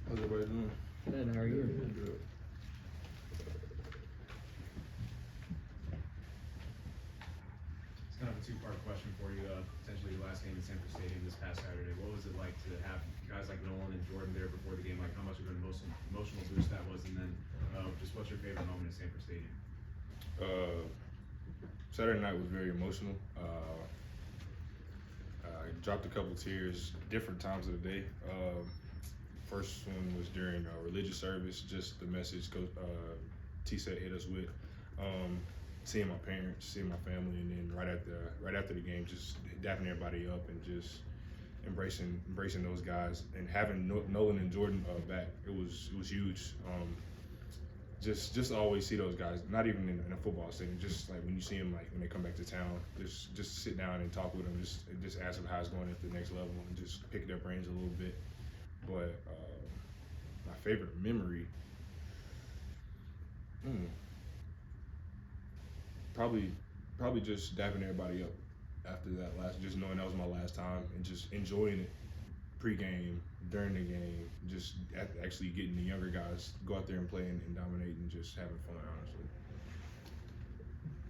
How's everybody doing? Good, how are you? Good. It's kind of a two-part question for you. Potentially your last game in Sanford Stadium this past Saturday. What was it like to have guys like Nolan and Jordan there before the game? Like how much of an emotional boost that was, and then just what's your favorite moment at Sanford Stadium? Saturday night was very emotional. I dropped a couple tears different times of the day. First one was during religious service, just the message Coach T-Set hit us with. Seeing my parents, seeing my family, and then right after the game, just dapping everybody up and just embracing those guys and having Nolan and Jordan back. It was huge. Just always see those guys, not even in a football stadium, just like when you see them, like when they come back to town, just sit down and talk with them, just ask them how it's going at the next level and just pick their brains a little bit. But my favorite memory, probably just dapping everybody up after that just knowing that was my last time and just enjoying it pre-game, during the game, just actually getting the younger guys go out there and play and dominate and just having fun, honestly.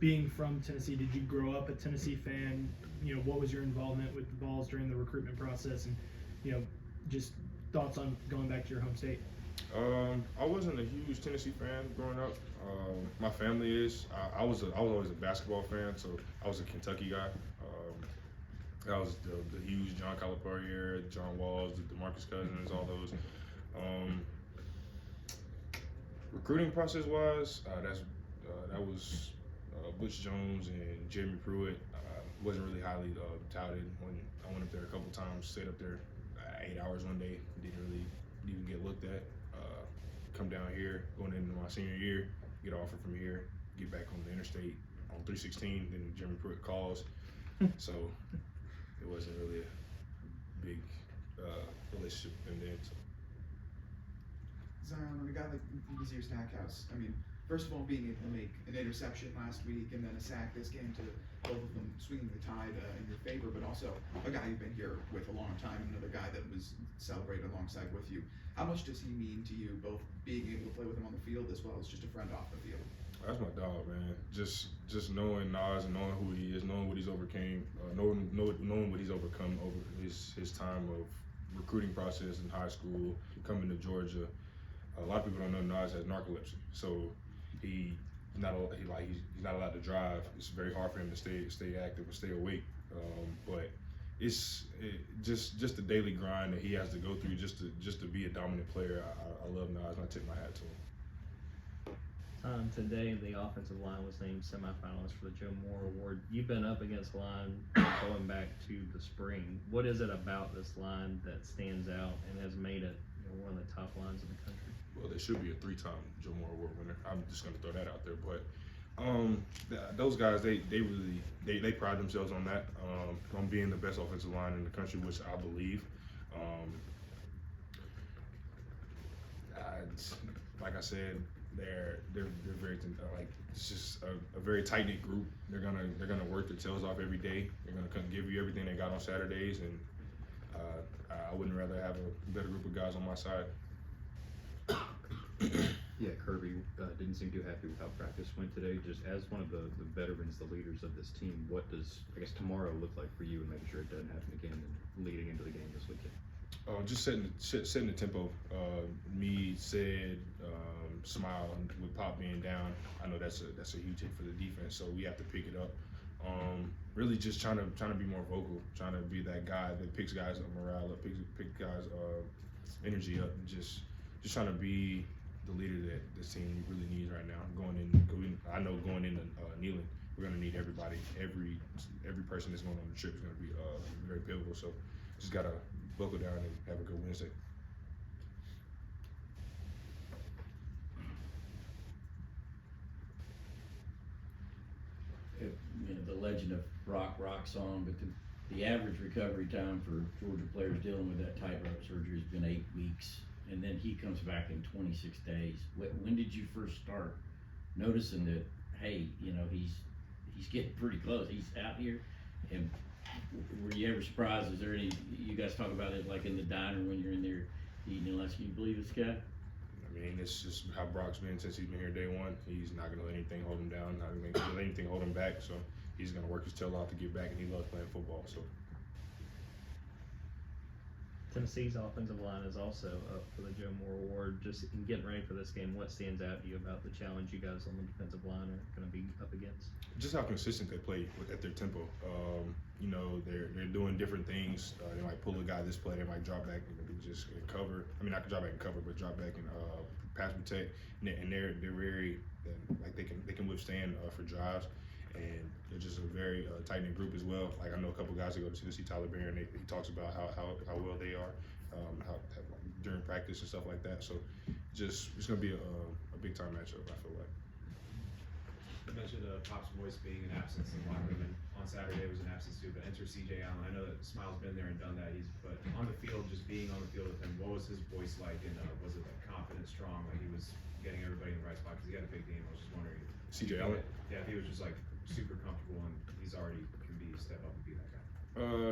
Being from Tennessee, did you grow up a Tennessee fan? You know, what was your involvement with the Vols during the recruitment process, and just thoughts on going back to your home state? I wasn't a huge Tennessee fan growing up. My family is. I was always a basketball fan, so I was a Kentucky guy. That was the huge John Calipari era, John Walls, the DeMarcus Cousins, all those. Recruiting process wise, that was Butch Jones and Jeremy Pruitt. Wasn't really highly touted when I went up there a couple times. Stayed up there 8 hours one day. Didn't really even get looked at. Come down here, going into my senior year, get an offer from here, get back on the interstate on 316. Then Jeremy Pruitt calls, so it wasn't really a big relationship with him then. Zion, a guy like Nazir Stackhouse, I mean, first of all, being able to make an interception last week and then a sack this game, to both of them swinging the tide in your favor, but also a guy you've been here with a long time, another guy that was celebrated alongside with you. How much does he mean to you, both being able to play with him on the field as well as just a friend off the field? That's my dog, man. Just knowing Nas and knowing who he is, knowing what he's overcame, knowing what he's overcome over his time of recruiting process in high school, coming to Georgia. A lot of people don't know Nas has narcolepsy, so he's not allowed to drive. It's very hard for him to stay active and stay awake. But it's just the daily grind that he has to go through just to be a dominant player. I love Nas, and I tip my hat to him. Today, the offensive line was named semifinalist for the Joe Moore Award. You've been up against the line going back to the spring. What is it about this line that stands out and has made it one of the top lines in the country? Well, there should be a 3-time Joe Moore Award winner. I'm just going to throw that out there. But those guys, they really pride themselves on that, on being the best offensive line in the country, which I believe. Like I said, they're very it's just a very tight knit group. They're gonna work their tails off every day. They're gonna give you everything they got on Saturdays, and I wouldn't rather have a better group of guys on my side. Yeah, Kirby didn't seem too happy with how practice went today. Just as one of the veterans, the leaders of this team, what does, I guess, tomorrow look like for you, and making sure it doesn't happen again and leading into the game this weekend? Just setting the tempo. Me, Said, Smile, with Pop being down, I know that's a huge hit for the defense, so we have to pick it up. Really just trying to be more vocal, trying to be that guy that picks guys up morale up, pick guys energy up, and just trying to be the leader that this team really needs right now. I know going into Neyland, we're gonna need everybody. Every person that's going on the trip is gonna be very pivotal. So just gotta buckle down and have a good Wednesday. The legend of rock's on, but the average recovery time for Georgia players dealing with that tightrope surgery has been 8 weeks, and then he comes back in 26 days. When did you first start noticing that, hey, he's getting pretty close, he's out here? And were you ever surprised? Is there any, you guys talk about it like in the diner when you're in there, Eating unless you believe this guy. I mean, it's just how Brock's been since he's been here day one. He's not gonna let anything hold him down, not gonna let anything hold him back. So he's gonna work his tail off to get back, and he loves playing football. So Tennessee's offensive line is also up for the Joe Moore Award. Just in getting ready for this game, what stands out to you about the challenge you guys on the defensive line are going to be up against? just how consistent they play at their tempo. You know, they're doing different things. They might pull a guy this play, they might drop back and just cover. I mean, not drop back and cover, but drop back and pass protect. And they're very like they can withstand for drives. And they're just a very tight knit group as well. Like I know a couple guys that go to Tennessee, Tyler Bear, and he talks about how well they are, during practice and stuff like that. So just it's gonna be a big time matchup. I feel like. You mentioned Pop's voice being an absence in the locker room, and on Saturday was an absence too. But enter C.J. Allen. I know that Smile's been there and done that. But on the field, just being on the field with him, what was his voice like? And was it like confident, strong, like he was getting everybody in the right spot? Because he had a big game. I was just wondering. C.J. Allen. Yeah, if he was just like super comfortable and he's already can be step up and be that guy.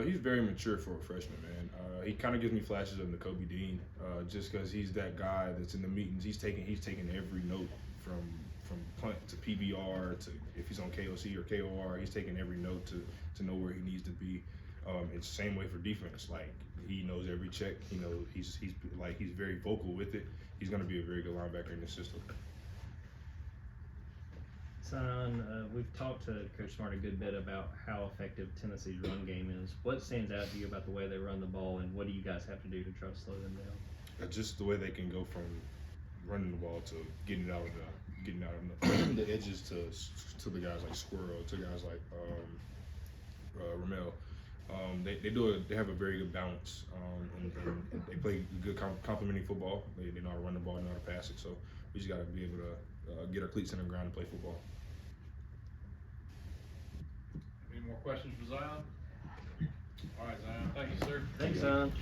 He's very mature for a freshman, man. He kind of gives me flashes of Nakobe Dean, just because he's that guy that's in the meetings. He's taking every note from punt to PBR to if he's on KOC or KOR. He's taking every note to know where he needs to be. It's the same way for defense. Like he knows every check. You know, he's very vocal with it. He's going to be a very good linebacker in this system. Zion, we've talked to Coach Smart a good bit about how effective Tennessee's run game is. What stands out to you about the way they run the ball, and what do you guys have to do to try to slow them down? Just the way they can go from running the ball to getting it out of the edges to the guys like Squirrel, to guys like Ramel. They have a very good balance, and they play good complementary football. They know how to run the ball, know how to pass it. So we just got to be able to get our cleats in the ground and play football. Any more questions for Zion? All right, Zion, thank you, sir. Thanks, Zion.